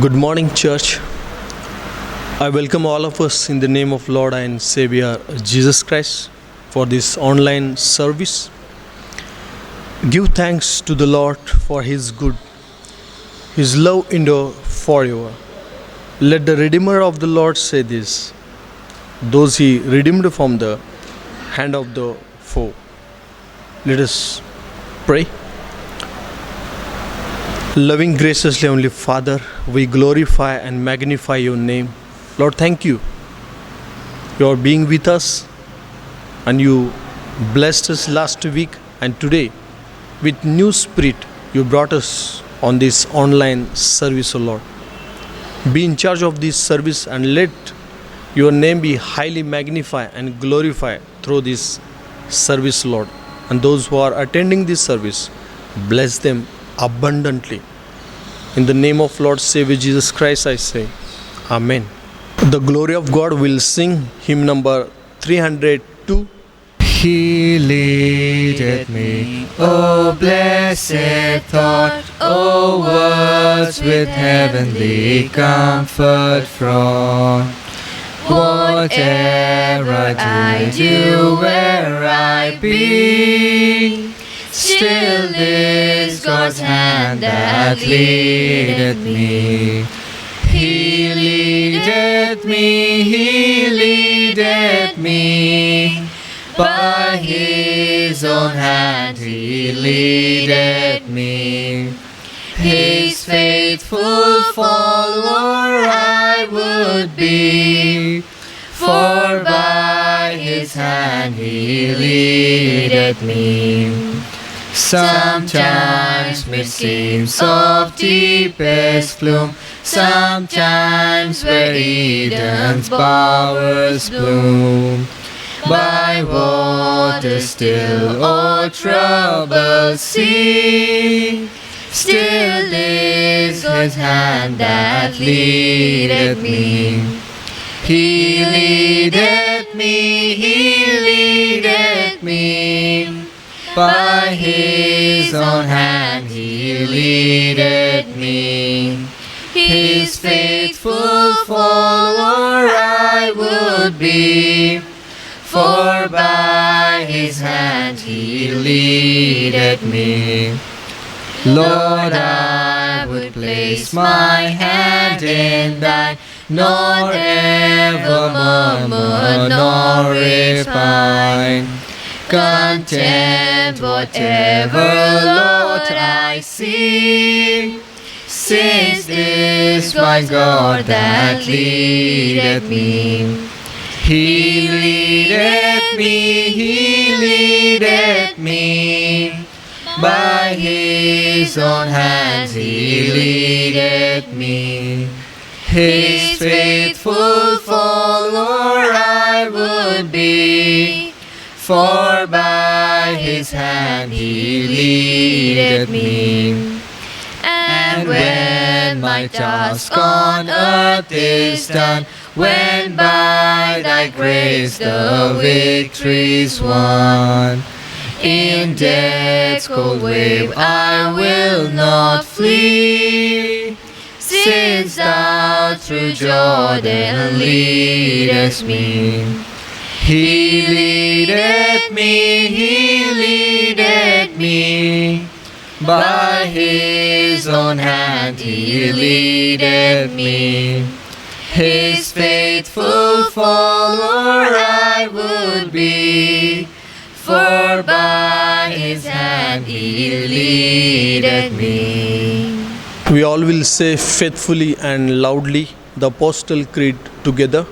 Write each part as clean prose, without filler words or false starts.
Good morning, church. I welcome all of us in the name of Lord and Savior Jesus Christ for this online service. Give thanks to the Lord for His good. His love endure forever. Let the Redeemer of the Lord say this, those He redeemed from the hand of the foe. Let us pray. Loving, graciously Heavenly Father, we glorify and magnify your name. Lord, thank you. You are being with us and you blessed us last week and today with new spirit you brought us on this online service, O Lord. Be in charge of this service and let your name be highly magnified and glorified through this service, Lord. And those who are attending this service, bless them abundantly. In the name of Lord Savior Jesus Christ, I say, Amen. The glory of God will sing hymn number 302. He leadeth me, O blessed thought, O words with heavenly comfort fraught. Whatever I do, where I be, still is God's hand that leadeth me. He leadeth me, by His own hand He leadeth me. His faithful follower I would be, for by His hand He leadeth me. Sometimes mid streams of deepest gloom, sometimes where Eden's bowers bloom, by waters still or troubled sea, still is His hand that leadeth me. He leadeth me, by His own hand He leadeth me. His faithful follower I would be, for by His hand He leadeth me. Lord, I would place my hand in Thine, nor ever murmur nor repine. Content whatever, Lord, I see, since this my God that leadeth me. He leadeth me, by His own hands He leadeth me. His faithful follower I would be, for by His hand He leadeth me. And when my task on earth is done, when by Thy grace the victory's won, in death's cold wave I will not flee, since Thou through Jordan leadest me. He leadeth me, by His own hand He leadeth me. His faithful follower I would be, for by His hand He leadeth me. We all will say faithfully and loudly the Apostle Creed together.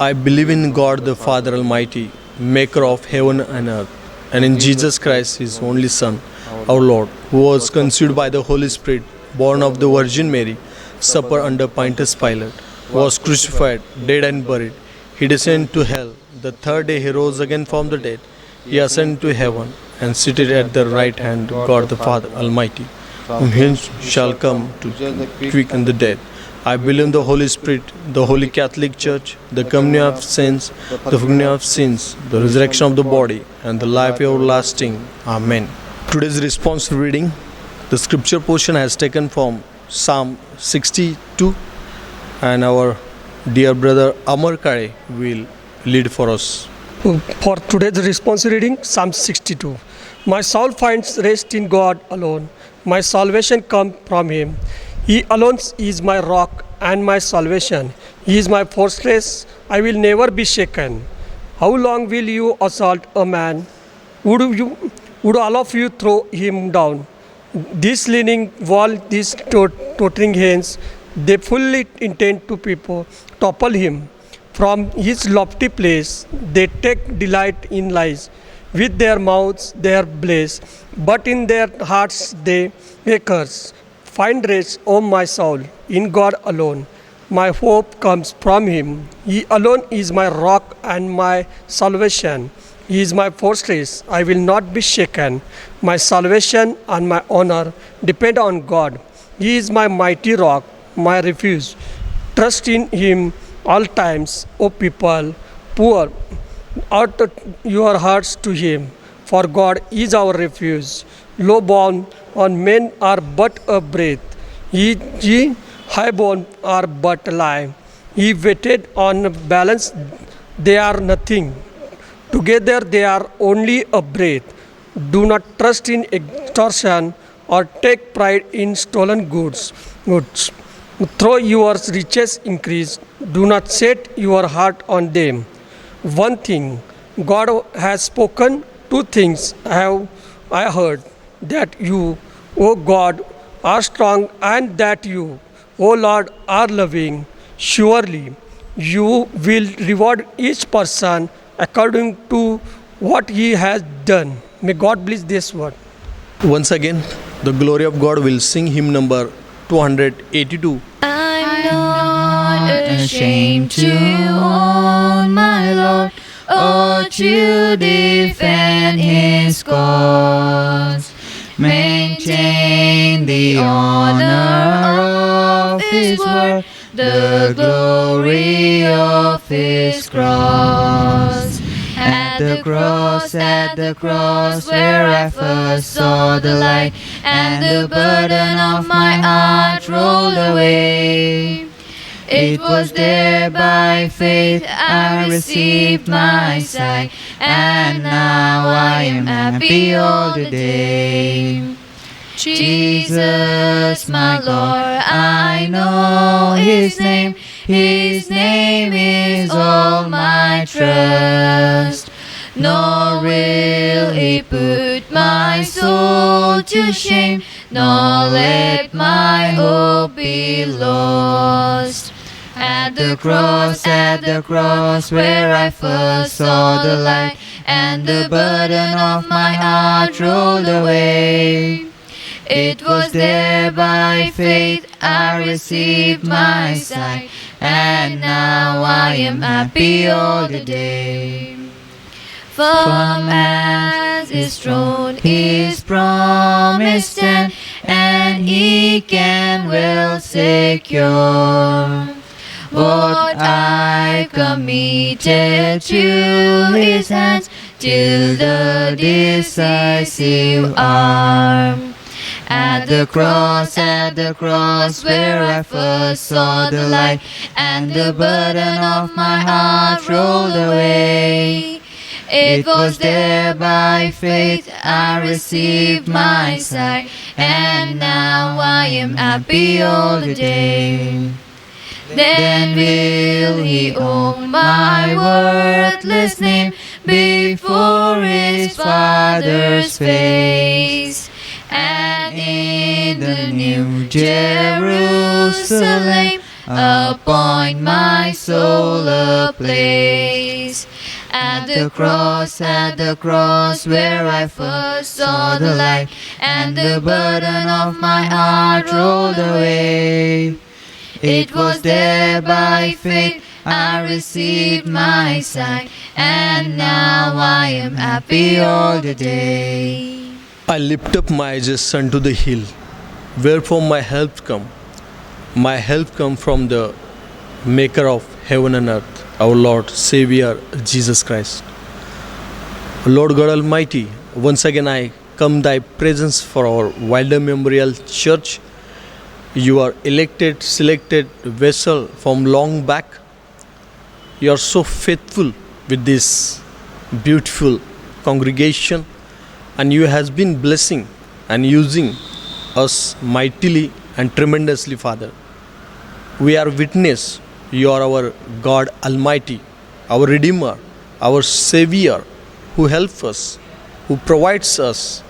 I believe in God the Father Almighty, maker of heaven and earth, and in Jesus Christ, His only Son, our Lord, who was conceived by the Holy Spirit, born of the Virgin Mary, suffered under Pontius Pilate, was crucified, dead and buried. He descended to hell. The third day He rose again from the dead. He ascended to heaven and seated at the right hand of God the Father Almighty, whom He shall come to quicken the dead. I believe in the Holy Spirit, the Holy Catholic Church, the communion of saints, the forgiveness of sins, the resurrection of the body, and the life everlasting. Amen. Today's response reading, the scripture portion has taken from Psalm 62, and our dear brother Amar Kare will lead for us. For today's response reading, Psalm 62. My soul finds rest in God alone. My salvation comes from Him. He alone is my rock and my salvation. He is my fortress. I will never be shaken. How long will you assault a man? Would all of you throw him down? This leaning wall, these tottering hands, they fully intend to topple him. From his lofty place, they take delight in lies. With their mouths they bless, but in their hearts they curse. Find rest, O my soul, in God alone. My hope comes from Him. He alone is my rock and my salvation. He is my fortress. I will not be shaken. My salvation and my honor depend on God. He is my mighty rock, my refuge. Trust in Him all times, O people. Pour out your hearts to Him, for God is our refuge. Low born on men are but a breath. Ye high born are but a lie. He waited on balance, they are nothing. Together they are only a breath. Do not trust in extortion or take pride in stolen goods. Though your riches increase, do not set your heart on them. One thing God has spoken, two things have I heard, that you, O God, are strong, and that you, O Lord, are loving. Surely you will reward each person according to what he has done. May God bless this word. Once again, the glory of God will sing hymn number 282. I'm not ashamed to own my Lord, or to defend His cause. Maintain the honor of His word, the glory of His cross. At the cross where I first saw the light, and the burden of my heart rolled away. It was there by faith I received my sight, and now I am happy all the day. Jesus, my Lord, I know His name is all my trust. Nor will He put my soul to shame, nor let my hope be lost. At the cross where I first saw the light, and the burden of my heart rolled away. It was there by faith I received my sight, and now I am happy all the day. Firm as His throne, His promise stand, and He can well secure what I've committed to His hands till the decisive hour. At the cross where I first saw the light, and the burden of my heart rolled away. It was there by faith I received my sight, and now I am happy all the day. Then will He own my worthless name before His Father's face, and in the new Jerusalem appoint my soul a place. At the cross where I first saw the light, and the burden of my heart rolled away. It was there by faith I received my sight, and now I am happy all the day. I lift up my eyes unto the hill, wherefore my help come. My help come from the Maker of heaven and earth, our Lord, Savior, Jesus Christ. Lord God Almighty, once again I come Thy presence for our Wilder Memorial Church, You are elected, selected vessel from long back. You are so faithful with this beautiful congregation, and you has been blessing and using us mightily and tremendously, Father. We are witness. You are our God Almighty, our Redeemer, our Savior, who helps us, who provides us.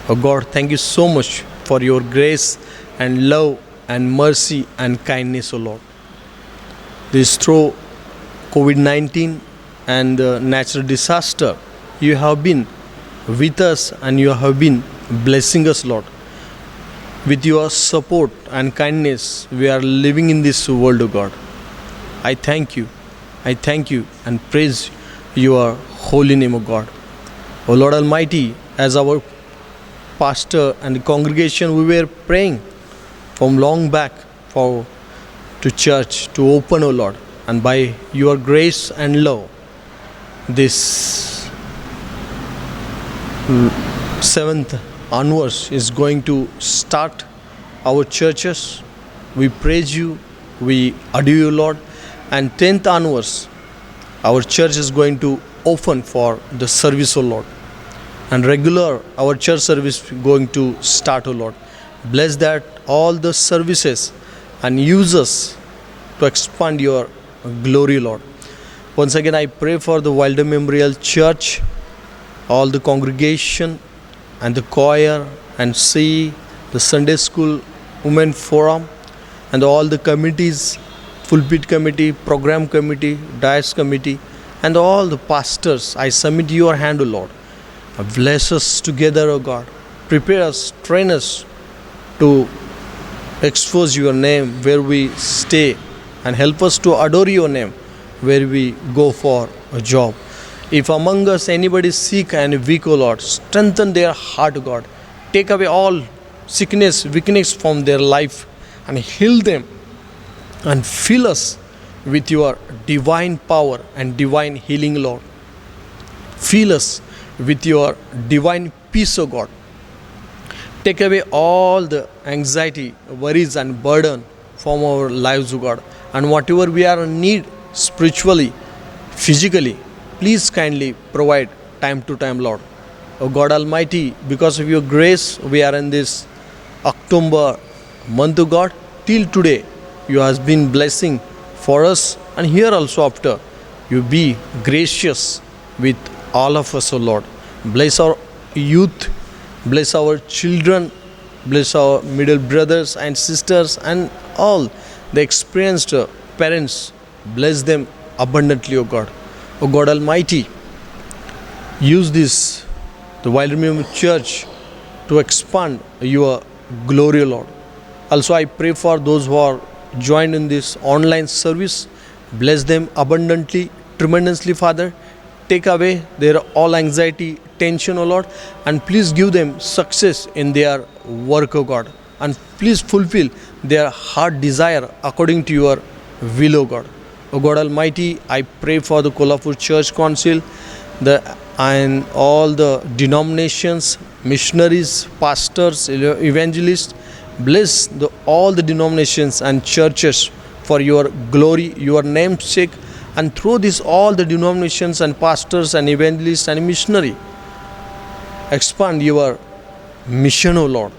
Oh God, thank you so much for your grace and love and mercy and kindness, O Lord. This through COVID-19 and the natural disaster, you have been with us and you have been blessing us, Lord. With your support and kindness, we are living in this world, O God. I thank you. I thank you and praise your holy name, O God. O Lord Almighty, as our pastor and the congregation, we were praying from long back for to church to open, O Lord. And by your grace and love, this 7th onwards is going to start our churches. We praise you, we adore you, Lord. And 10th onwards, our church is going to open for the service, O Lord. And regular, our church service going to start, O Lord. Bless that all the services and use us to expand your glory, Lord. Once again, I pray for the Wilder Memorial Church, all the congregation and the choir and see the Sunday School Women Forum and all the committees, pulpit committee, program committee, diocese committee, and all the pastors. I submit your hand, O Lord. Bless us together, O God. Prepare us, train us to expose your name where we stay, and help us to adore your name where we go for a job. If among us anybody is sick and weak, O Lord, strengthen their heart, O God. Take away all sickness, weakness from their life and heal them, and fill us with your divine power and divine healing, Lord. Fill us with your divine peace, O God. Take away all the anxiety, worries and burden from our lives, O God. And whatever we are in need spiritually, physically, please kindly provide time to time, Lord. O God Almighty, because of your grace, we are in this October month, O God. Till today, you have been blessing for us, and here also after, you be gracious with all of us, O Lord. Bless our youth, bless our children, bless our middle brothers and sisters, and all the experienced parents. Bless them abundantly, O God. O God Almighty, use this, the Wilder Memorial Church, to expand your glory, Lord. Also, I pray for those who are joined in this online service. Bless them abundantly, tremendously, Father. Take away their all anxiety, tension, O Lord, and please give them success in their work, O God. And please fulfill their heart desire according to your will, O God. O God Almighty, I pray for the Kolhapur Church Council, and all the denominations, missionaries, pastors, evangelists. Bless all the denominations and churches for your glory, your name's sake, and through this all the denominations and pastors and evangelists and missionary, expand your mission, O Lord,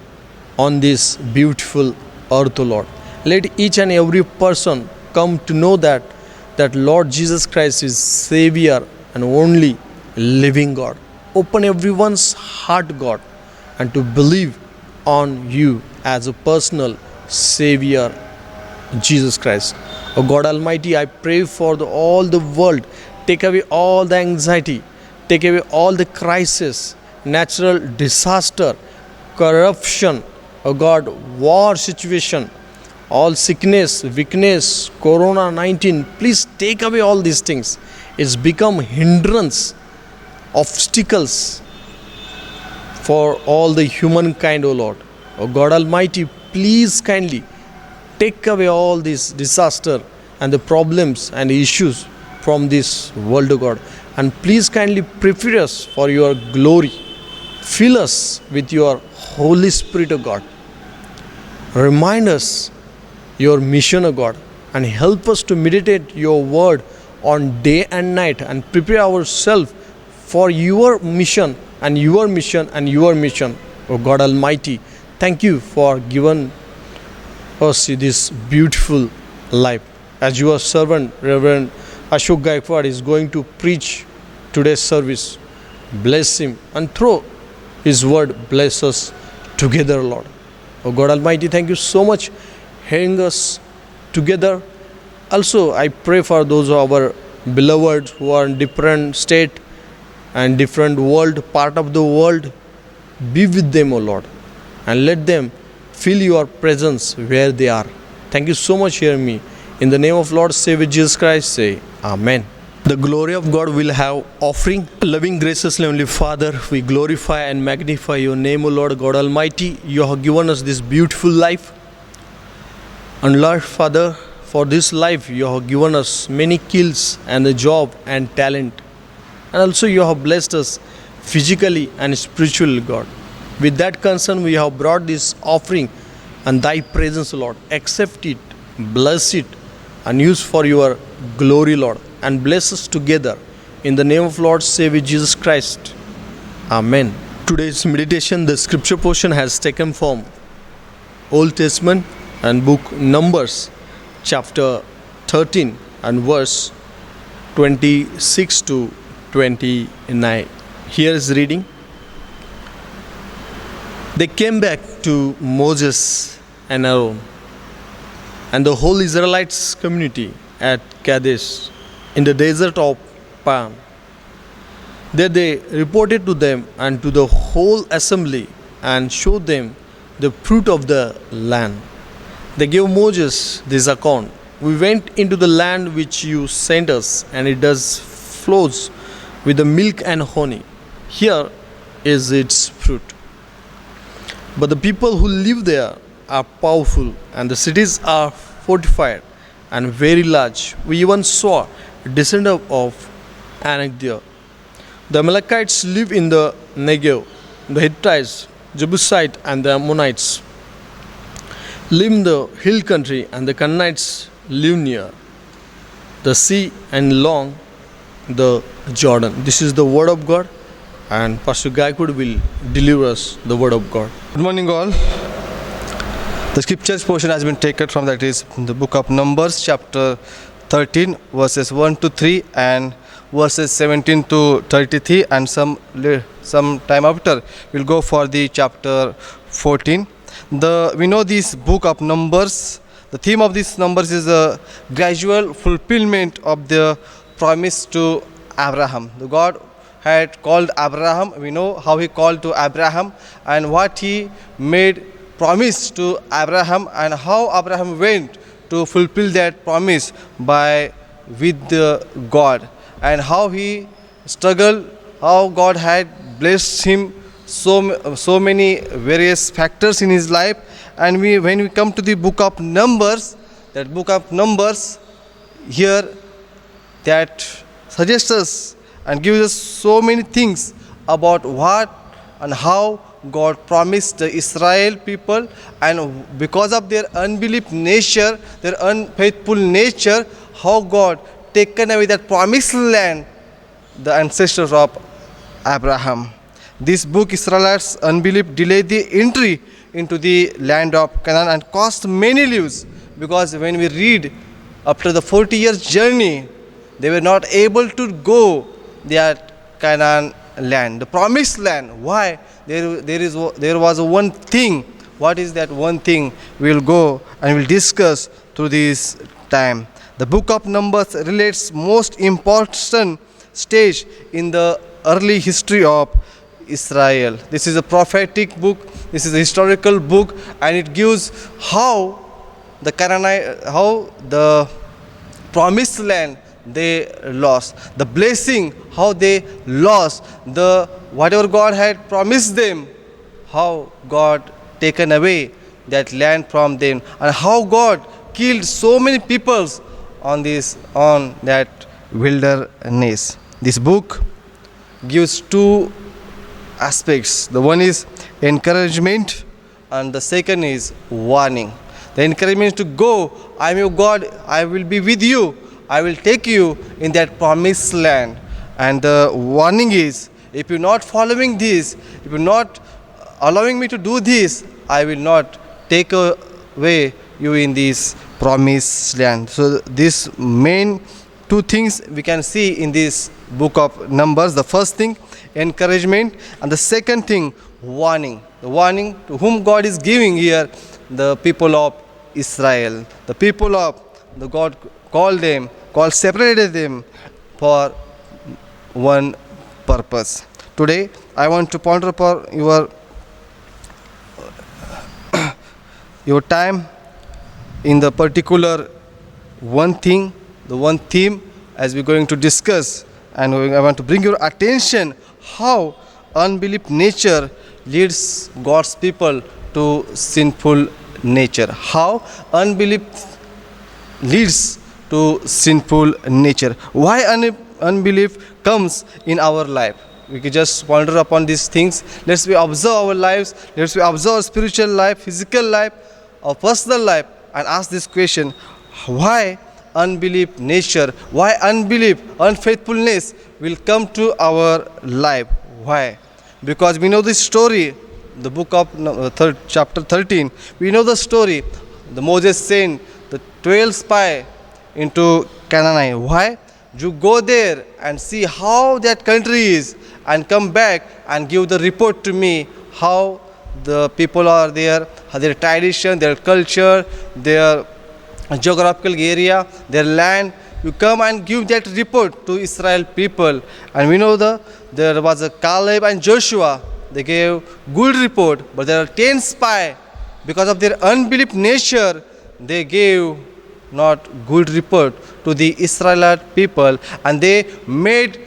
on this beautiful earth, O Lord. Let each and every person come to know that Lord Jesus Christ is Savior and only living God. Open everyone's heart, God, and to believe on you as a personal Savior, Jesus Christ. O God Almighty, I pray for all the world. Take away all the anxiety, take away all the crisis, natural disaster, corruption, O God, war situation, all sickness, weakness, Corona-19. Please take away all these things. It's become hindrance, obstacles for all the humankind, O Lord. O God Almighty, please kindly take away all this disaster and the problems and issues from this world, O God. And please kindly prepare us for your glory. Fill us with your Holy Spirit, O God. Remind us your mission, O God, and help us to meditate your word on day and night and prepare ourselves for your mission and your mission and your mission, O God Almighty. Thank you for giving us this beautiful life. As your servant, Reverend Ashok Gaikwad, is going to preach today's service, bless him, and through his word, bless us together, Lord. Oh God Almighty, thank you so much hearing us together. Also, I pray for those of our beloveds who are in different state and different world, part of the world. Be with them, O Lord, and let them feel your presence where they are. Thank you so much, hear me. In the name of Lord Savior Jesus Christ, say Amen. The glory of God will have offering. Loving, gracious, Heavenly Father, we glorify and magnify your name, O Lord God Almighty. You have given us this beautiful life. And Lord Father, for this life you have given us many skills and a job and talent. And also you have blessed us physically and spiritually, God. With that concern, we have brought this offering and thy presence, Lord. Accept it, bless it, and use for your glory, Lord. And bless us together. In the name of Lord Savior Jesus Christ. Amen. Today's meditation, the scripture portion has taken from Old Testament and book Numbers, chapter 13 and verse 26 to 29. Here is reading. They came back to Moses and Aaron and the whole Israelites community at Kadesh in the desert of Pan. There they reported to them and to the whole assembly and showed them the fruit of the land. They gave Moses this account. We went into the land which you sent us, and it does flows with the milk and honey. Here is its fruit. But the people who live there are powerful, and the cities are fortified and very large. We even saw a descendant of Anak there. The Amalekites live in the Negev, the Hittites, Jebusite, and the Ammonites live in the hill country, and the Canaanites live near the sea and along the Jordan. This is the word of God, and Pastor Gaikwad will deliver us the word of God. Good morning, all. The scriptures portion has been taken from, that is, the book of Numbers, chapter 13, verses 1 to 3, and verses 17 to 33, and some time after we'll go for the chapter 14. We know this book of Numbers. The theme of this Numbers is a gradual fulfillment of the promise to Abraham. The God had called Abraham. We know how he called to Abraham and what he made promise to Abraham, and how Abraham went to fulfill that promise with God, and how he struggled, how God had blessed him so many various factors in his life. And when we come to the book of Numbers, that book of Numbers here that suggests us and gives us so many things about what and how God promised the Israel people, and because of their unbelief nature, their unfaithful nature, how God taken away that promised land, the ancestors of Abraham. This book, Israelites' unbelief delayed the entry into the land of Canaan and cost many lives, because when we read, after the 40 years journey, they were not able to go that Canaan land, the promised land. Why? There was one thing. What is that one thing? We'll go and we'll discuss through this time. The book of Numbers relates most important stage in the early history of Israel. This is a prophetic book, this is a historical book, and it gives how the promised land they lost, the blessing how they lost, the whatever God had promised them, how God taken away that land from them, and how God killed so many peoples on that wilderness. This book gives two aspects. The one is encouragement, and the second is warning. The encouragement is to go. I am your God. I will be with you. I will take you in that promised land. And the warning is, if you're not following this, if you're not allowing me to do this, I will not take away you in this promised land. So these main two things we can see in this book of Numbers. The first thing, encouragement, and the second thing, warning. The warning to whom God is giving here, the people of Israel. The people of the God separated them for one purpose. Today I want to ponder upon your time in the particular one thing, the one theme as we're going to discuss, and I want to bring your attention how unbelief nature leads God's people to sinful nature. How unbelief leads to sinful nature. Why unbelief comes in our life? We can just ponder upon these things. Let's we observe our lives. Let's we observe our spiritual life, physical life, our personal life, and ask this question: why unbelief nature? Why unbelief, unfaithfulness will come to our life? Why? Because we know this story, the book of chapter 13. We know the story. The Moses sent the 12 spies into Canaan. Why? You go there and see how that country is, and come back and give the report to me how the people are there, their tradition, their culture, their geographical area, their land. You come and give that report to Israel people. And we know there was a Caleb and Joshua. They gave good report, but there are 10 spies. Because of their unbelief nature, they gave not good report to the Israelite people, and they made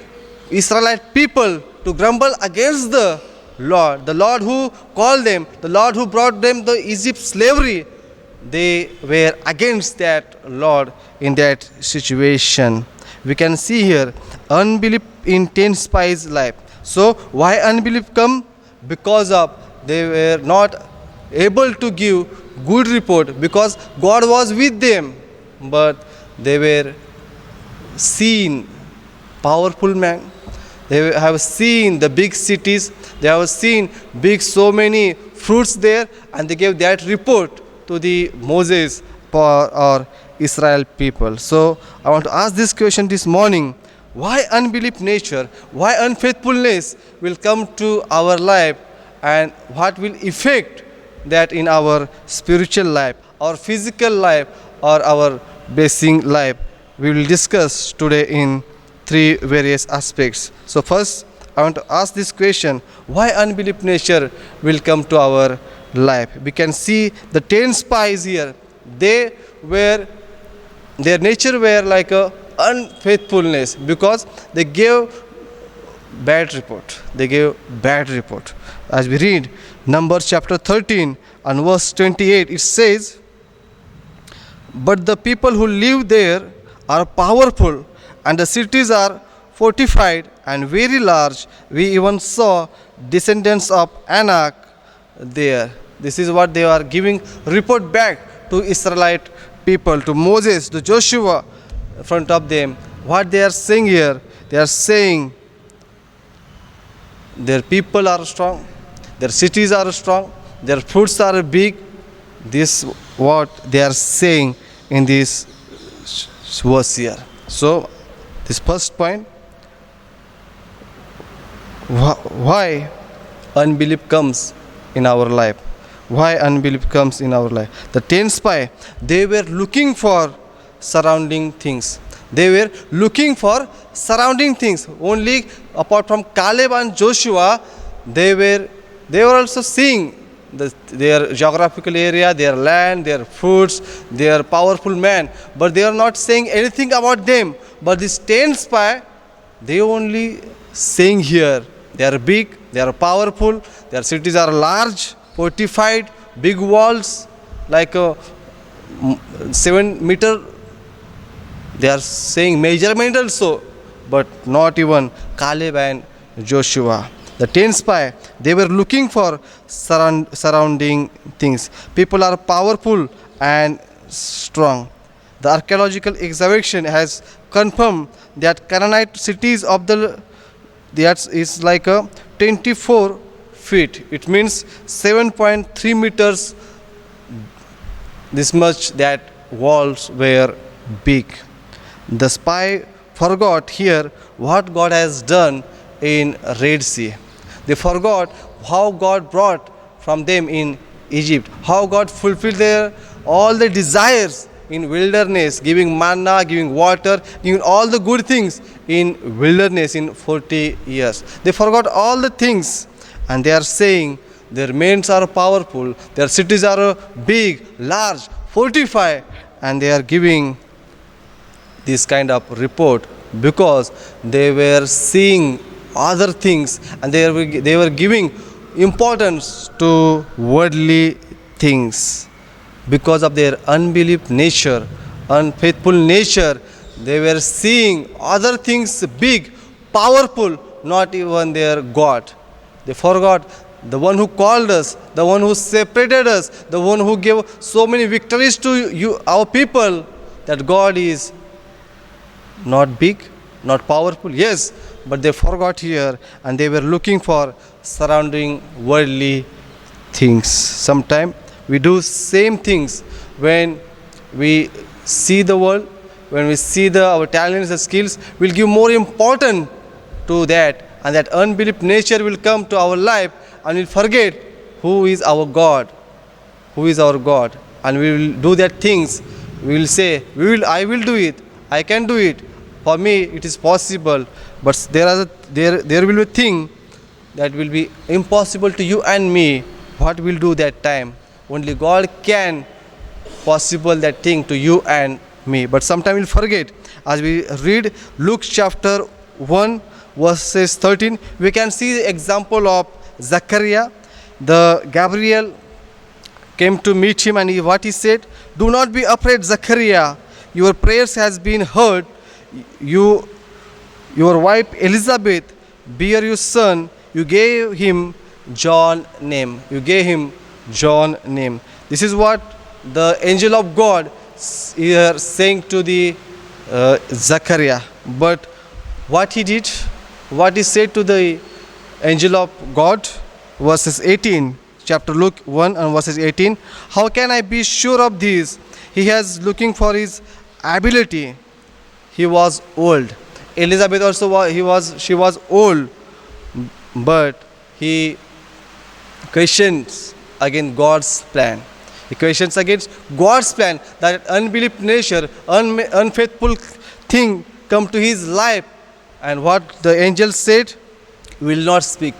Israelite people to grumble against the Lord who called them, the Lord who brought them the Egypt slavery. They were against that Lord in that situation. We can see here unbelief in 10 spies' life. So why unbelief come? Because of they were not able to give good report, because God was with them, but they were seen powerful man. They have seen the big cities. They have seen big so many fruits there, and they gave that report to the Moses or Israel people. So I want to ask this question this morning: why unbelief nature? Why unfaithfulness will come to our life, and what will affect that in our spiritual life, our physical life, or our basic life? We will discuss today in three various aspects. So first, I want to ask this question: why unbelief nature will come to our life? We can see the 10 spies here. Their nature were like a unfaithfulness, because they gave bad report. They gave bad report. As we read Numbers chapter 13 and verse 28, it says, "But the people who live there are powerful, and the cities are fortified and very large. We even saw descendants of Anak there." This is what they are giving report back to Israelite people, to Moses, to Joshua in front of them. What they are saying here? They are saying their people are strong, their cities are strong, their fruits are big. This what they are saying in this verse here. So this first point, why unbelief comes in our life? Why unbelief comes in our life? The 10 spies, they were looking for surrounding things. They were looking for surrounding things. Only apart from Caleb and Joshua, they were also seeing their geographical area, their land, their fruits, their powerful man. But they are not saying anything about them. But these 10 spies, they only saying here, they are big, they are powerful, their cities are large, fortified, big walls, like a 7 meter. They are saying measurement also, but not even Caleb and Joshua. The 10 spy, they were looking for surrounding things. People are powerful and strong. The archaeological excavation has confirmed that Canaanite cities of that is like a 24 feet. It means 7.3 meters. This much that walls were big. The spy forgot here what God has done in Red Sea. They forgot how God brought from them in Egypt, how God fulfilled their all the desires in wilderness, giving manna, giving water, giving all the good things in wilderness in 40 years. They forgot all the things, and they are saying their men are powerful, their cities are big, large, fortified, and they are giving this kind of report because they were seeing other things, and they were giving importance to worldly things. Because of their unbelief nature, unfaithful nature, they were seeing other things big, powerful, not even their God. They forgot the one who called us, the one who separated us, the one who gave so many victories to you, our people, that God is not big, not powerful, yes, but they forgot here, and they were looking for surrounding worldly things. Sometimes we do same things when we see the world, when we see our talents and skills, we'll give more importance to that, and that unbelief nature will come to our life, and we'll forget who is our God, who is our God, and we will do that things. We will say, I will do it, I can do it. For me, it is possible, but there will be a thing that will be impossible to you and me. What will do that time? Only God can possible that thing to you and me. But sometimes we'll forget. As we read Luke chapter 1 verses 13, we can see the example of Zachariah. The Gabriel came to meet him, and what he said, "Do not be afraid, Zachariah. Your prayers has been heard. Your wife Elizabeth bear you son. You gave him John name. You gave him John name." This is what the angel of God is saying to the Zachariah. But what he did, what he said to the angel of God, verses 18, chapter Luke 1 and verses 18. "How can I be sure of this? He has looking for his ability. He was old." Elizabeth also she was old, but he questions against God's plan. He questions against God's plan, that unbelief nature, unfaithful thing come to his life. And what the angel said, "Will not speak.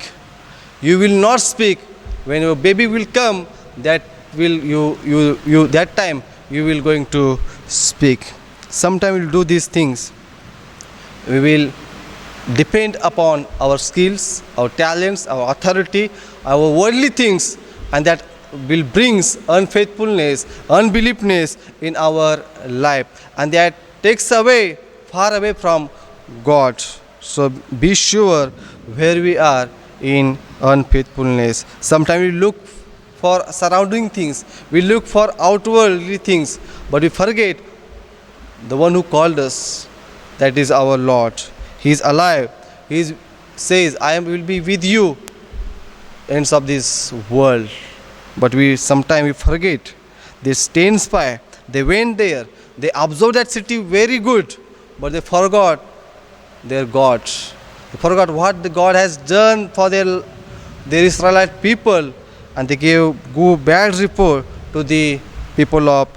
You will not speak. When your baby will come, that will you that time you will going to speak." Sometimes we'll do these things. We will depend upon our skills, our talents, our authority, our worldly things, and that will brings unfaithfulness, unbeliefness in our life, and that takes away far away from God. So be sure where we are in unfaithfulness. Sometimes we look for surrounding things, we look for outwardly things, but we forget the one who called us, that is our Lord. He is alive. He says, "I will be with you ends of this world." But sometimes we forget. This 10 spy, they went there, they observed that city very good, but they forgot their God. They forgot what the God has done for their Israelite people, and they gave bad report to the people of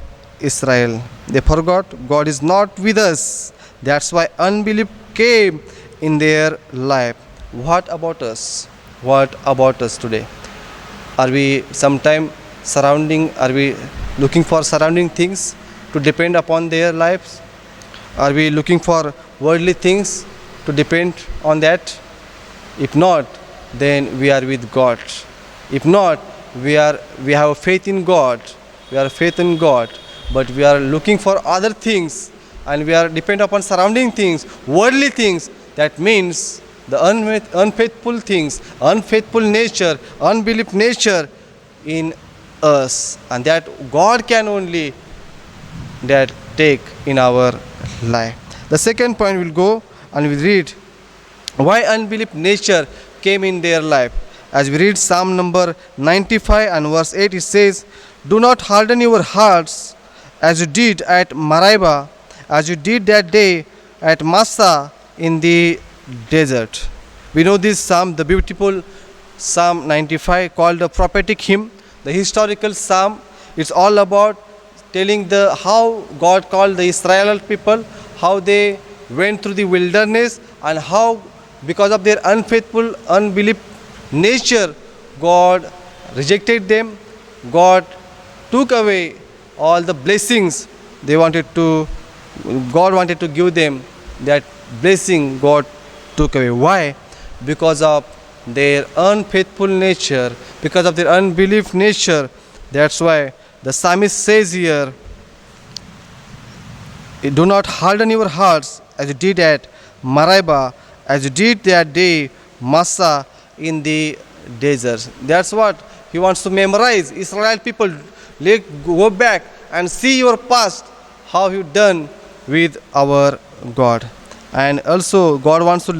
Israel. They forgot God is not with us. That's why unbelief came in their life. What about us? What about us today? Are we sometime are we looking for surrounding things to depend upon their lives? Are we looking for worldly things to depend on that? If not, then we are with God. If not, we have faith in God. We have faith in God, but we are looking for other things, and we are dependent upon surrounding things, worldly things. That means the unfaithful things, unfaithful nature, unbelief nature in us, and that God can only that take in our life. The second point will go and we read why unbelief nature came in their life. As we read Psalm number 95 and verse 8, it says, "Do not harden your hearts as you did at Meribah, as you did that day at Massah in the desert." We know this psalm, the beautiful Psalm 95, called a prophetic hymn, the historical psalm. It's all about telling the how God called the Israel people, how they went through the wilderness, and how because of their unfaithful, unbelief nature, God rejected them. God took away all the blessings they wanted to, God wanted to give them. That blessing God took away. Why? Because of their unfaithful nature, because of their unbelief nature. That's why the psalmist says here, "Do not harden your hearts as you did at Meribah, as you did that day Massah in the desert." That's what he wants to memorize. Israel people, go back and see your past, how you done with our God. And also God wants to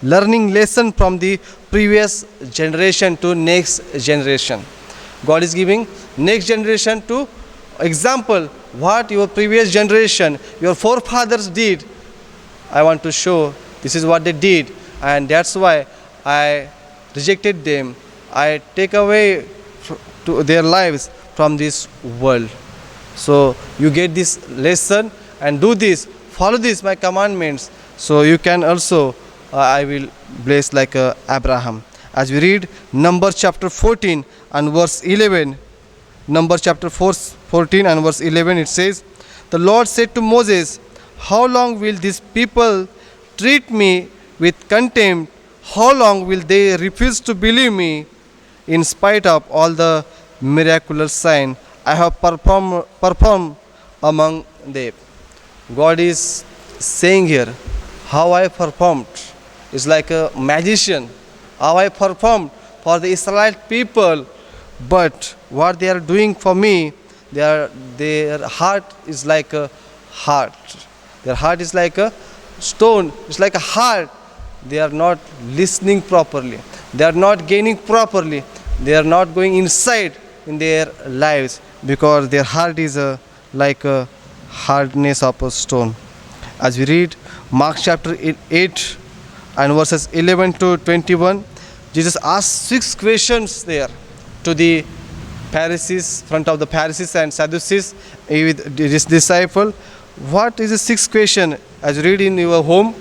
learning lesson from the previous generation to next generation. God is giving next generation to example what your previous generation, your forefathers did. I want to show this is what they did, and that's why I rejected them. I take away to their lives from this world. So you get this lesson and do this, follow this my commandments, so you can also I will bless like Abraham. As we read Numbers chapter 14 and verse 11, Numbers chapter 14 and verse 11, it says, "The Lord said to Moses, how long will these people treat me with contempt? How long will they refuse to believe me in spite of all the miraculous sign I have performed among them?" God is saying here, how I performed is like a magician, how I performed for the Israelite people, but what they are doing for me, their heart is like a heart. Their heart is like a stone, it's like a heart. They are not listening properly, they are not gaining properly, they are not going inside in their lives, because their heart is like a hardness of a stone. As we read Mark chapter 8 and verses 11 to 21, Jesus asked 6 questions there to the Pharisees, front of the Pharisees and Sadducees with his disciple. What is the 6th question? As you read in your home,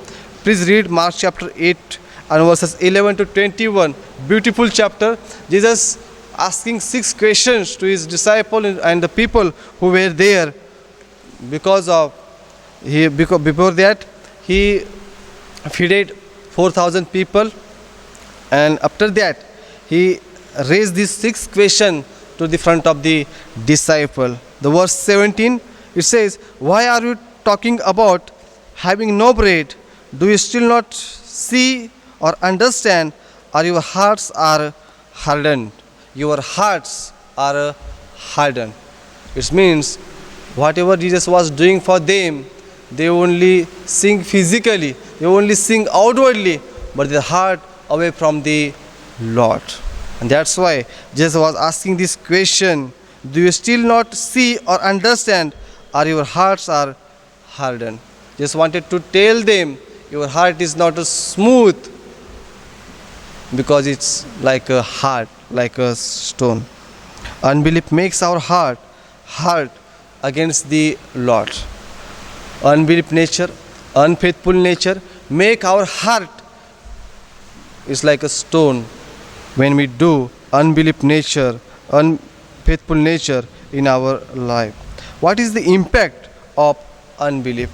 please read Mark chapter 8 and verses 11 to 21. Beautiful chapter. Jesus asking 6 questions to his disciple and the people who were there, because before that he fed 4,000 people, and after that he raised this 6th question to the front of the disciple. The verse 17, it says, "Why are you talking about having no bread? Do you still not see or understand, or your hearts are hardened?" Your hearts are hardened. It means whatever Jesus was doing for them, they only sing physically, they only sing outwardly, but their heart away from the Lord. And that's why Jesus was asking this question, do you still not see or understand, or your hearts are hardened? Just wanted to tell them, your heart is not smooth, because it's like a heart, like a stone. Unbelief makes our heart hard against the Lord. Unbelief nature, unfaithful nature make our heart is like a stone when we do unbelief nature, unfaithful nature in our life. What is the impact of unbelief?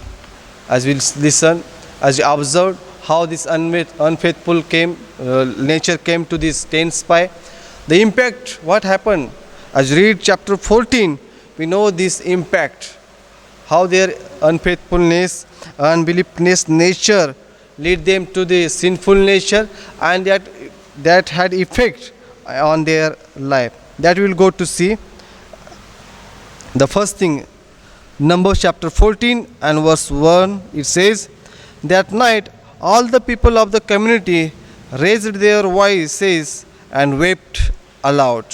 As we listen, as we observe how this unfaithful nature came to this 10 spy, the impact, what happened? As we read chapter 14, we know this impact, how their unfaithfulness, unbeliefness nature lead them to the sinful nature, and that had effect on their life. That we will go to see. The first thing, Numbers chapter 14 and verse 1, it says, that night all the people of the community raised their voices and wept aloud.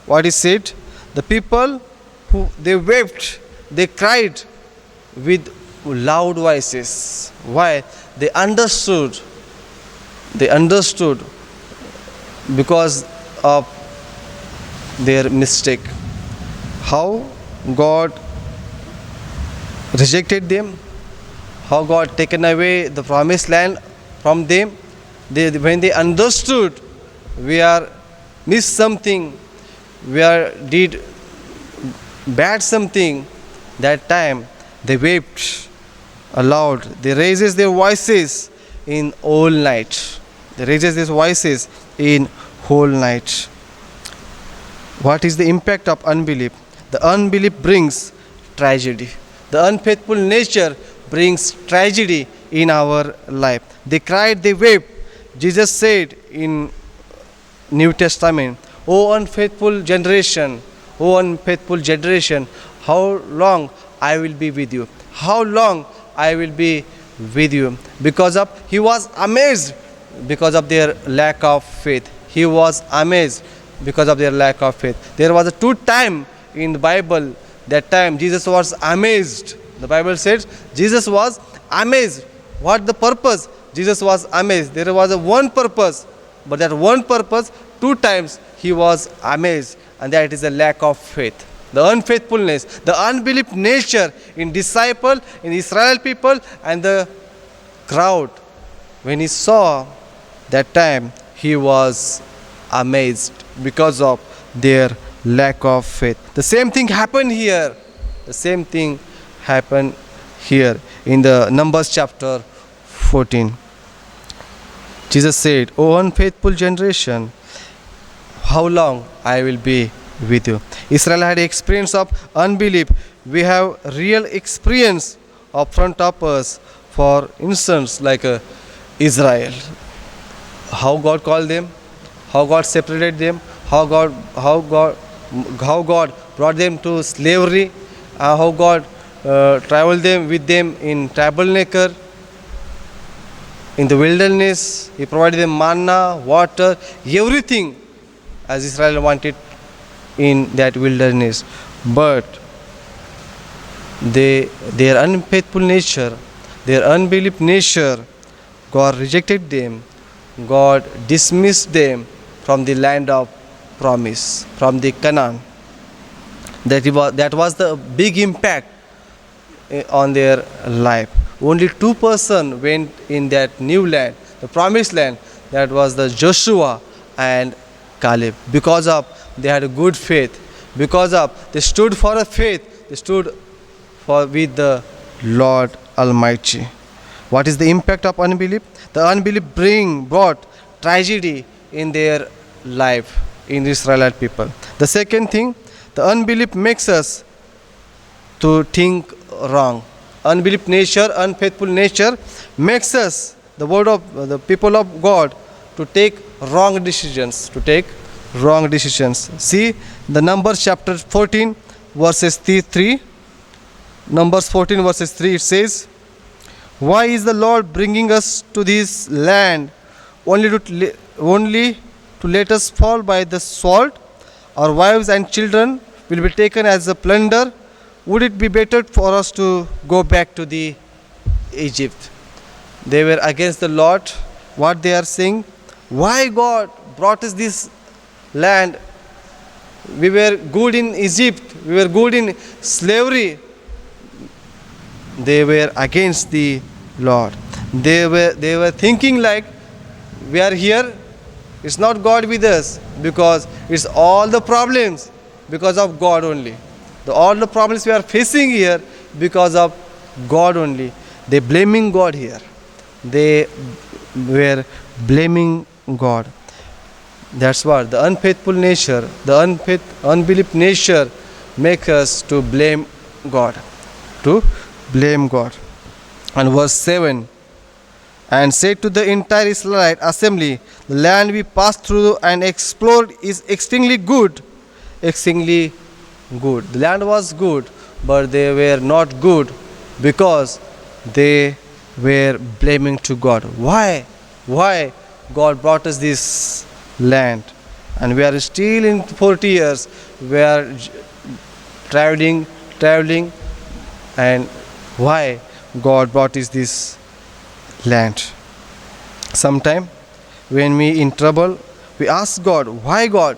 What is said? The people who they wept, they cried with loud voices. Why? They understood because of their mistake, how God rejected them, how God taken away the promised land from them. When they understood we are missed something, we are did bad something, that time they wept aloud. They raises their voices in all night. They raises their voices in whole night. What is the impact of unbelief? The unbelief brings tragedy. The unfaithful nature brings tragedy in our life. They cried, they wept. Jesus said in New Testament, "O unfaithful generation, O unfaithful generation, how long I will be with you? How long I will be with you?" He was amazed because of their lack of faith. He was amazed because of their lack of faith. There was a two time in the Bible, that time Jesus was amazed. The Bible says Jesus was amazed. What the purpose? Jesus was amazed. There was a one purpose, but that one purpose, two times he was amazed, and that is a lack of faith. The unfaithfulness, the unbelief nature in disciple, in Israel people and the crowd. When he saw that time, he was amazed because of their lack of faith. The same thing happened here. The same thing happened here in the Numbers chapter 14. Jesus said, "O unfaithful generation, how long I will be with you?" Israel had experience of unbelief. We have real experience of front of us. For instance, like Israel, how God called them, how God separated them, how God brought them to slavery, how God traveled them with them in tabernacle, in the wilderness. He provided them manna, water, everything as Israel wanted in that wilderness. But their unfaithful nature, their unbelief nature, God rejected them. God dismissed them from the land of promise, from the Canaan. That was the big impact on their life. Only two persons went in that new land, the promised land. That was the Joshua and Caleb. Because of they had a good faith. Because of they stood for a faith. They stood for with the Lord Almighty. What is the impact of unbelief? The unbelief brought tragedy in their life, in the Israelite people. The second thing, the unbelief makes us to think wrong. Unbelief nature, unfaithful nature makes us, the people of God, to take wrong decisions. See the Numbers chapter 14 verses 3. Numbers 14 verses 3, it says, "Why is the Lord bringing us to this land only to let us fall by the sword? Our wives and children will be taken as a plunder. Would it be better for us to go back to the Egypt?" They were against the Lord. What they are saying? Why God brought us this land? We were good in Egypt. We were good in slavery. They were against the Lord. They were thinking like, we are here, it's not God with us, because it's all the problems because of God only. All the problems we are facing here because of God only. They blaming God here. They were blaming God. That's what the unfaithful nature, the unbelief nature make us to blame God. And verse 7, and said to the entire Israelite assembly, the land we passed through and explored is extremely good. Extremely good. The land was good, but they were not good because they were blaming to God. Why? Why God brought us this land? And we are still in 40 years. We are traveling, and why God brought us this land? Sometime when we in trouble, we ask God, why God?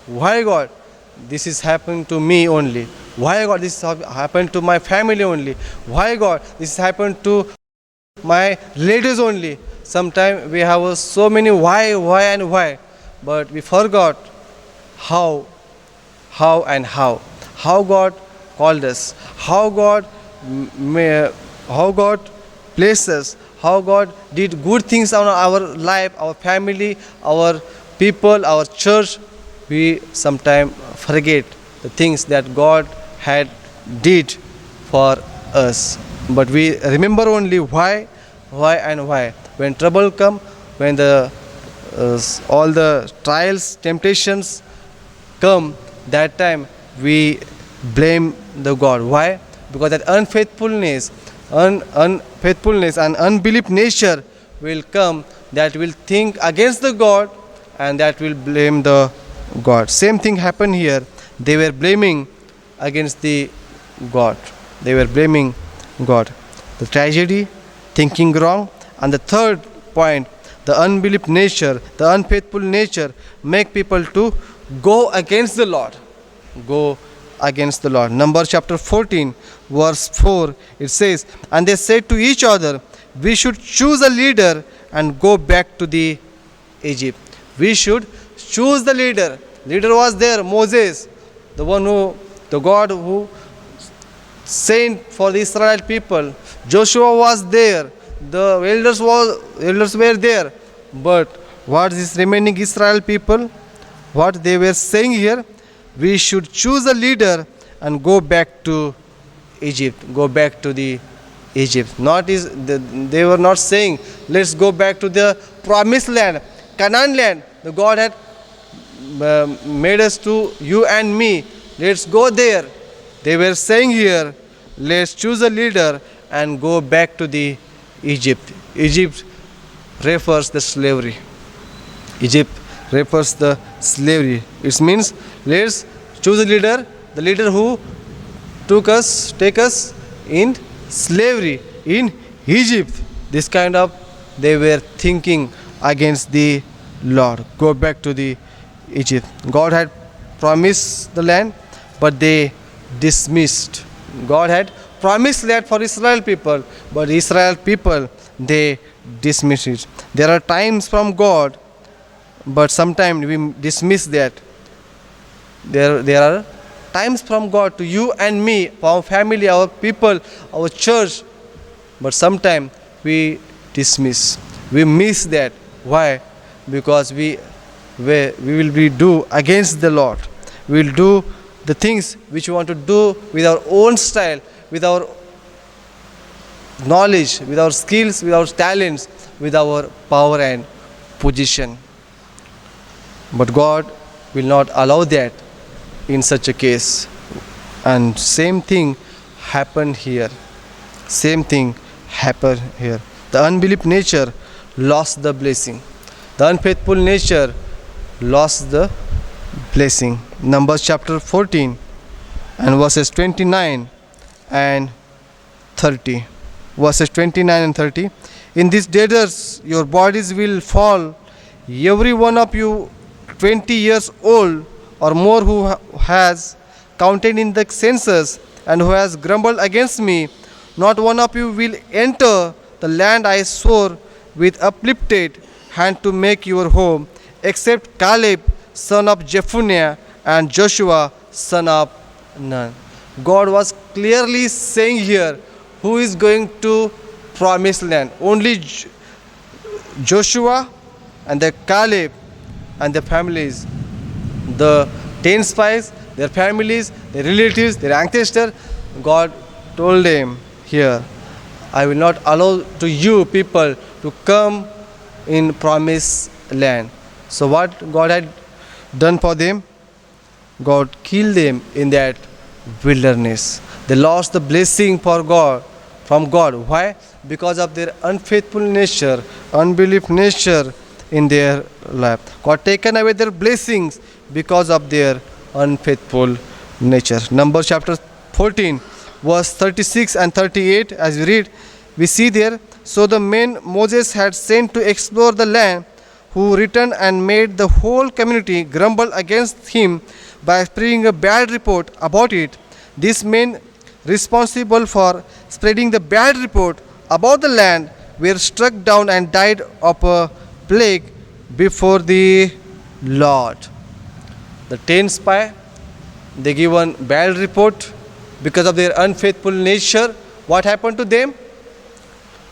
Why God? This is happened to me only. Why God? This happened to my family only. Why God? This happened to my relatives only. Sometimes we have so many why, but we forgot how and how God called us, how God placed us, how God did good things on our life, our family, our people, our church. We sometimes forget the things that God had did for us, but we remember only why. When trouble come, when the all the trials, temptations come, that time we blame the God. Why? Because that unfaithfulness and unbelief nature will come, that will think against the God, and that will blame the God. Same thing happened here. They were blaming against the God. They were blaming God. The tragedy, thinking wrong, and the third point, the unbelief nature, the unfaithful nature, make people to go against the Lord. Go against the Lord. Numbers chapter 14, verse 4, it says, and they said to each other, we should choose a leader and go back to the Egypt. We should choose the leader. Leader was there, Moses, the God who sent for the Israelite people. Joshua was there. The elders were there. But what is remaining Israel people? What they were saying here? We should choose a leader and go back to Egypt. Go back to the Egypt. They were not saying, let's go back to the promised land, Canaan land. The God had made us to you and me. Let's go there. They were saying here, let's choose a leader and go back to the Egypt. Egypt refers the slavery. Egypt refers the slavery. It means let's choose a leader, the leader who take us in slavery in Egypt. This kind of they were thinking against the Lord. Go back to the Egypt. God had promised the land, but they dismissed. God had promised land for Israel people, but Israel people, they dismissed it. There are times from God, but sometimes we dismiss that. There are times from God to you and me, our family, our people, our church, but sometimes we dismiss. We miss that. Why? Because we will be do against the Lord. We will do the things which we want to do with our own style, with our knowledge, with our skills, with our talents, with our power and position. But God will not allow that in such a case. And same thing happened here. Same thing happened here. The unbelief nature lost the blessing. The unfaithful nature lost the blessing. Numbers chapter 14 and verses 29 and 30. Verses 29 and 30. In these days your bodies will fall, every one of you 20 years old or more who has counted in the census and who has grumbled against me. Not one of you will enter the land I swore with uplifted hand to make your home, except Caleb son of Jephunneh and Joshua son of Nun. God was clearly saying here who is going to promised land. Only Joshua and the Caleb and their families, the 10 spies, their families, their relatives, their ancestors. God told them here, I will not allow to you people to come in promised land. So what God had done for them? God killed them in that wilderness. They lost the blessing for God from God. Why? Because of their unfaithful nature, unbelief nature in their life. God taken away their blessings because of their unfaithful nature. Numbers chapter 14, verse 36 and 38, as we read, we see there, so the men Moses had sent to explore the land, who returned and made the whole community grumble against him by spreading a bad report about it. These men responsible for spreading the bad report about the land were struck down and died of a plague before the Lord. The 10 spies, they given bad report because of their unfaithful nature. What happened to them?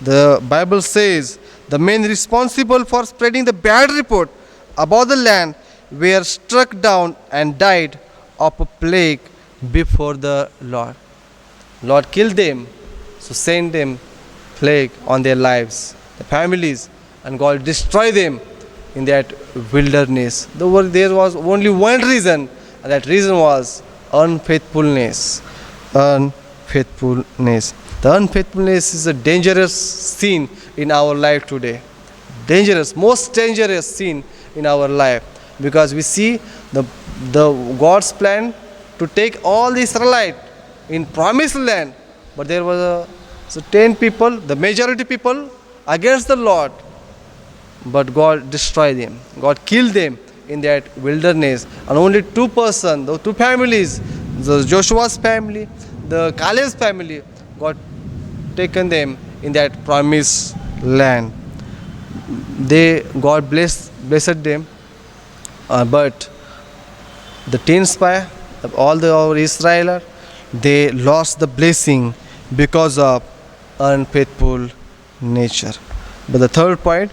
The Bible says the men responsible for spreading the bad report about the land were struck down and died of a plague before the Lord. Lord killed them, so sent them plague on their lives, the families, and God destroyed them in that wilderness. There was only one reason, and that reason was unfaithfulness. Unfaithfulness. The unfaithfulness is a dangerous sin in our life today. Dangerous, most dangerous sin in our life, because we see the God's plan to take all the Israelites in promised land, but there was so 10 people, the majority people against the Lord, but God destroyed them. God killed them in that wilderness, and only 2 persons, the 2 families, the Joshua's family, the Caleb's family, God taken them in that promised land. God blessed them, but the 10 spies, all our Israelites, they lost the blessing because of unfaithful nature. But the third point,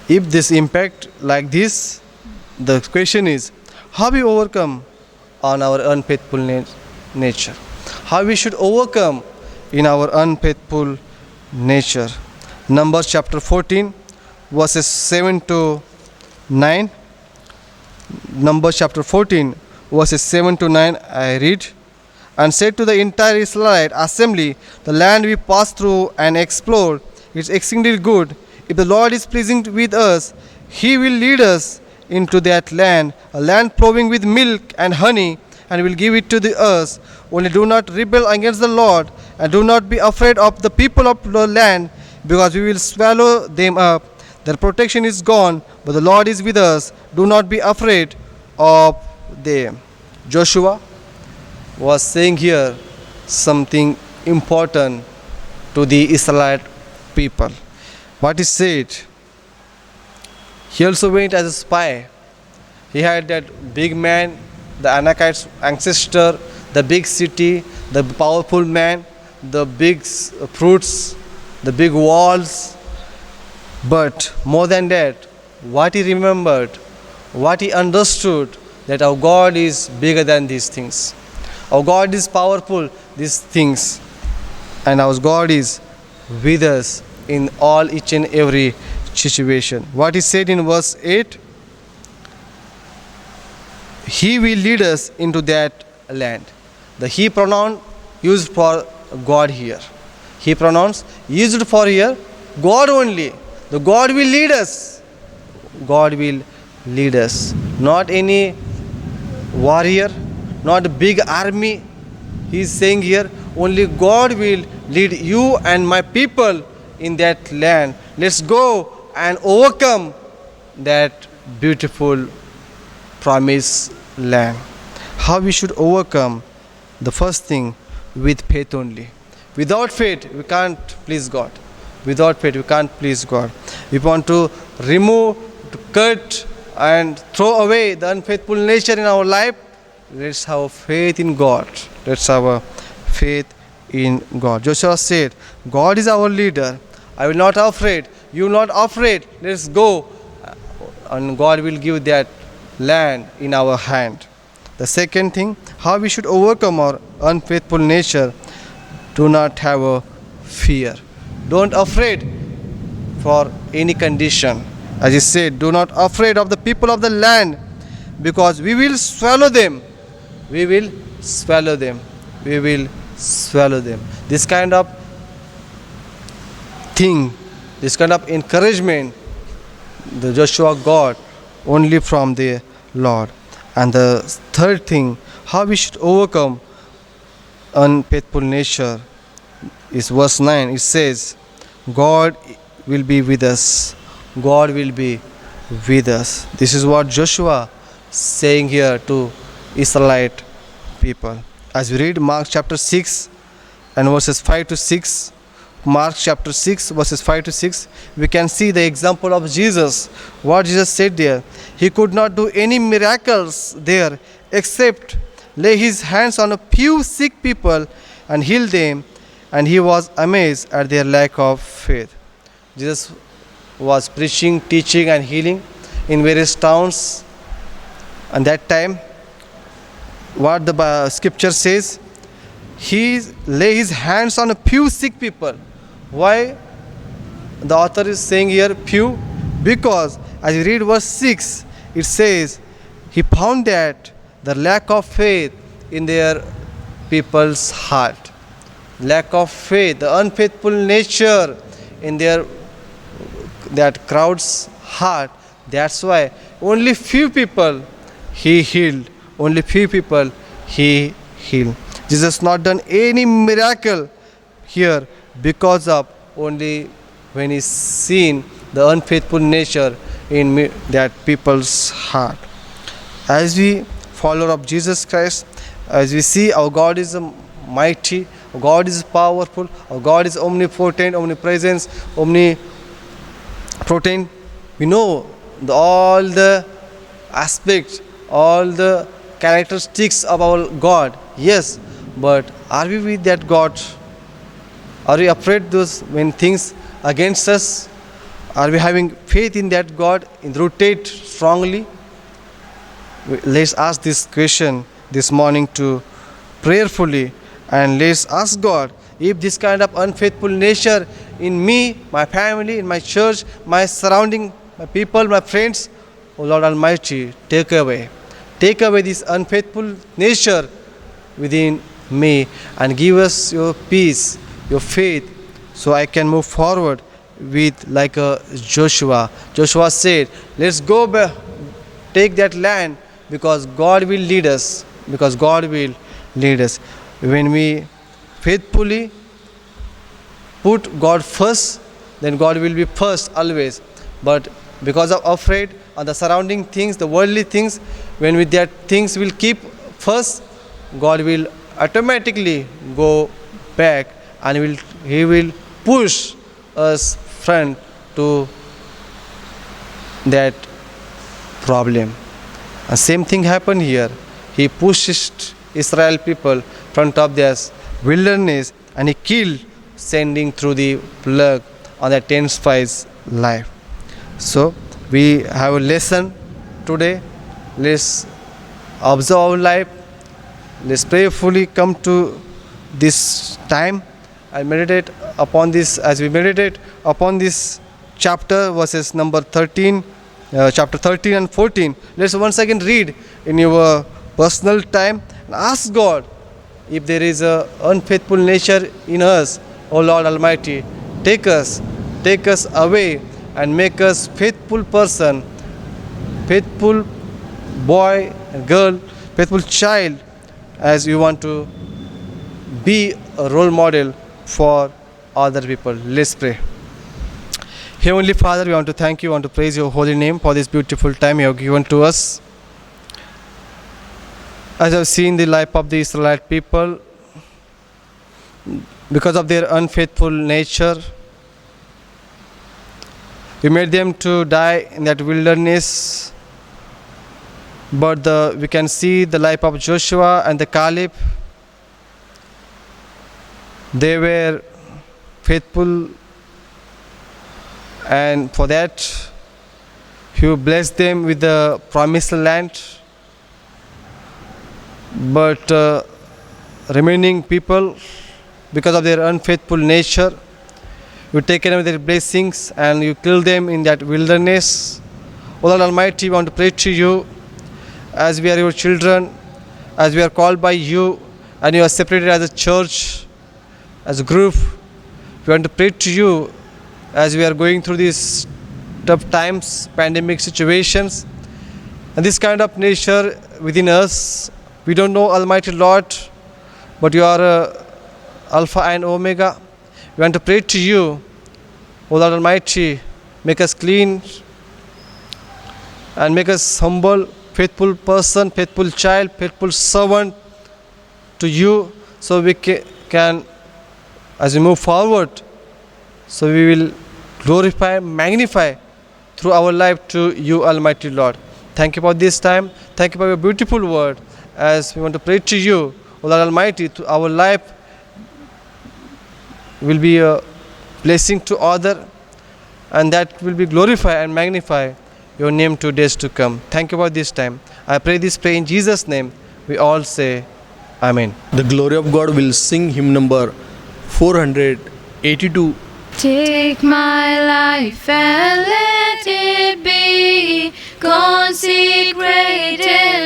if this impact like this, the question is how we overcome on our unfaithful nature. How we should overcome in our unfaithful nature. Numbers chapter 14, verses 7 to 9. Numbers chapter 14, verses 7 to 9, I read. And said to the entire Israelite assembly, the land we passed through and explored is exceedingly good. If the Lord is pleasing with us, He will lead us into that land, a land flowing with milk and honey, and will give it to the earth. Only do not rebel against the Lord, and do not be afraid of the people of the land, because we will swallow them up. Their protection is gone, but the Lord is with us. Do not be afraid of them. Joshua was saying here something important to the Israelite people. What he said, he also went as a spy. He had that big man, the Anakites' ancestor, the big city, the powerful man, the big fruits, the big walls. But more than that, what he remembered, what he understood, that our God is bigger than these things. Our God is powerful, these things. And our God is with us in all, each and every situation. What he said in verse 8, He will lead us into that land. The He pronoun used for God here. He pronouns used for here God only. The God will lead us. God will lead us. Not any warrior, not a big army. He is saying here, only God will lead you and my people in that land. Let's go and overcome that beautiful promised land. How we should overcome? The first thing, with faith only. Without faith, we can't please God. Without faith, we can't please God. We want to remove, to cut and throw away the unfaithful nature in our life. Let's have faith in God. Let's have faith in God. Joshua said, God is our leader. I will not afraid. You will not afraid. Let's go. And God will give that land in our hand. The second thing, how we should overcome our unfaithful nature. Do not have a fear. Don't afraid. for any condition. As he said, do not afraid of the people of the land, because we will swallow them. We will swallow them. We will swallow them. This kind of thing, this kind of encouragement, the Joshua got only from the Lord. And the third thing, how we should overcome unfaithful nature, is verse 9. It says, God will be with us. God will be with us. This is what Joshua saying here to Israelite people. As we read Mark chapter 6 and verses 5 to 6, Mark chapter 6 verses 5 to 6, we can see the example of Jesus. What Jesus said there, he could not do any miracles there except lay his hands on a few sick people and heal them, and he was amazed at their lack of faith. Jesus was preaching, teaching and healing in various towns. And that time, what the scripture says, he lay his hands on a few sick people. Why the author is saying here few? Because as you read verse 6, it says he found that the lack of faith in their people's heart, lack of faith, the unfaithful nature in that crowd's heart. That's why only few people he healed. Only few people he healed. Jesus not done any miracle here because of only when he seen the unfaithful nature in that people's heart. As we follow of Jesus Christ, as we see our God is mighty, our God is powerful, our God is omnipotent, omnipresent, omnipotent. We know all the aspects, all the characteristics of our God. Yes, but are we with that God? Are we afraid those when things against us? Are we having faith in that God, rooted strongly? Let's ask this question this morning to prayerfully, and let's ask God, if this kind of unfaithful nature in me, my family, in my church, my surrounding, my people, my friends, O Lord Almighty, take away this unfaithful nature within me and give us your peace, your faith, so I can move forward with like a Joshua. Joshua said, let's go back, take that land, because God will lead us. Because God will lead us. When we faithfully put God first, then God will be first always. But because of afraid of the surrounding things, the worldly things, when with that things will keep first, God will automatically go back and he will push us front to that problem. And same thing happened here. He pushed Israel people front of their wilderness and he killed, sending through the plague on the 10 spies' life. So we have a lesson today. Let's observe our life. Let's prayerfully come to this time and meditate upon this. As we meditate upon this chapter, verses number 13, chapter 13 and 14, let's once again read in your personal time and ask God, if there is a unfaithful nature in us, O Lord Almighty, take us away and make us faithful person, faithful boy and girl, faithful child, as we want to be a role model for other people. Let's pray. Heavenly Father, we want to thank you, want to praise your holy name for this beautiful time you have given to us. As I've seen the life of the Israelite people, because of their unfaithful nature, you made them to die in that wilderness. But we can see the life of Joshua and the Caleb. They were faithful, and for that you blessed them with the promised land. But remaining people, because of their unfaithful nature, You take care of their blessings and you kill them in that wilderness. O Lord Almighty, we want to pray to you as we are your children, as we are called by you, and you are separated as a church, as a group. We want to pray to you as we are going through these tough times, pandemic situations, and this kind of nature within us. We don't know, Almighty Lord, but you are Alpha and Omega. We want to pray to you, O Lord Almighty, make us clean and make us humble, faithful person, faithful child, faithful servant to you, so we can, as we move forward, so we will glorify, magnify through our life to you, Almighty Lord. Thank you for this time. Thank you for your beautiful word. As we want to pray to you, O Lord Almighty, to our life will be a blessing to other, and that will be glorify and magnify your name to days to come. Thank you for this time. I pray this prayer in Jesus' name. We all say Amen. The glory of God will sing hymn number 482. Take my life and let it be consecrated,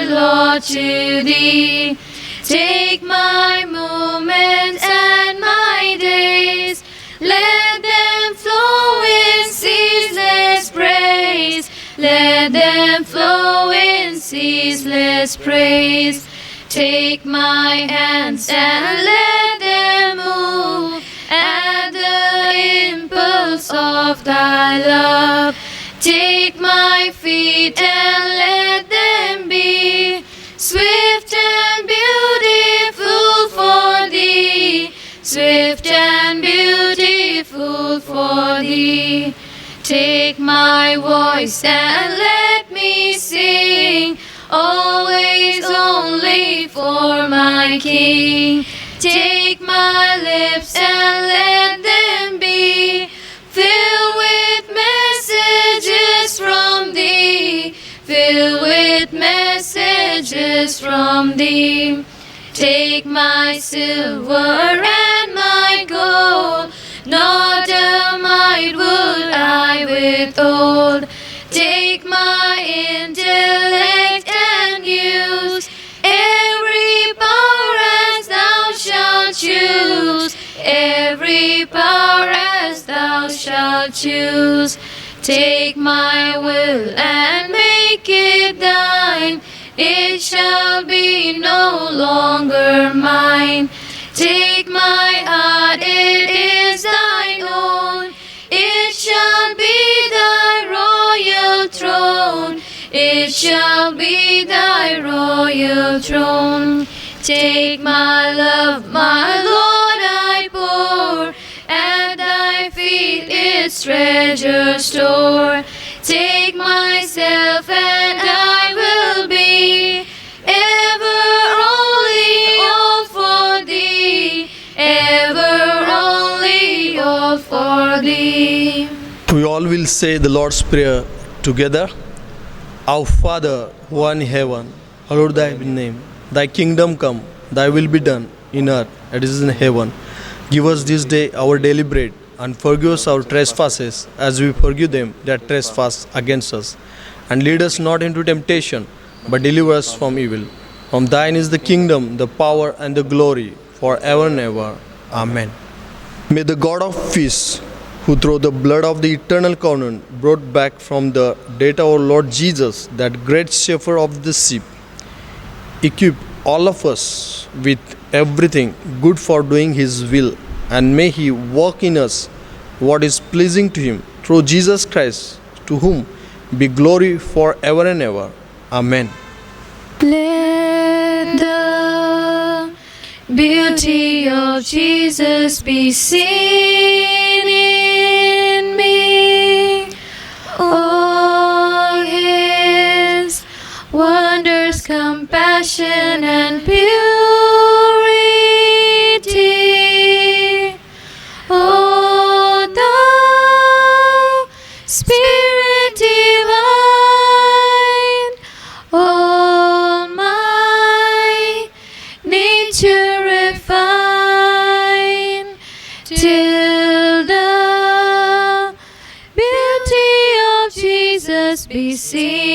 Lord, to Thee. Take my moments and my days, let them flow in ceaseless praise. Let them flow in ceaseless praise. Take my hands and let them move at the impulse of Thy love. Take my feet and let them be swift and beautiful for Thee, swift and beautiful for Thee. Take my voice and let me sing, always only for my King. Take my lips and let them be filled with messages from Thee, filled with messages from Thee. Take my silver and my gold, not a mite would I withhold. Take my intellect and use every power as Thou shalt choose, every power as Thou shalt choose. Take my will and make it Thine, it shall be no longer mine. Take my heart, it is Thine own, it shall be Thy royal throne, it shall be Thy royal throne. Take my love, my Lord, I pour at Thy feet its treasure store. Take myself and I will be ever only all for Thee, ever only all for Thee. We all will say the Lord's Prayer together. Our Father, who art in heaven, hallowed Thy name. Thy kingdom come, Thy will be done in earth as it is in heaven. Give us this day our daily bread, and forgive us our trespasses, as we forgive them that trespass against us. And lead us not into temptation, but deliver us from evil. From Thine is the kingdom, the power, and the glory, forever and ever. Amen. May the God of peace, who through the blood of the eternal covenant brought back from the dead our Lord Jesus, that great shepherd of the sheep, equip all of us with everything good for doing His will, and may He work in us what is pleasing to Him, through Jesus Christ, to whom be glory forever and ever. Amen. Let the beauty of Jesus be seen in me. All His wonders, compassion, and purity. O Thou Spirit divine, all my nature refine, till see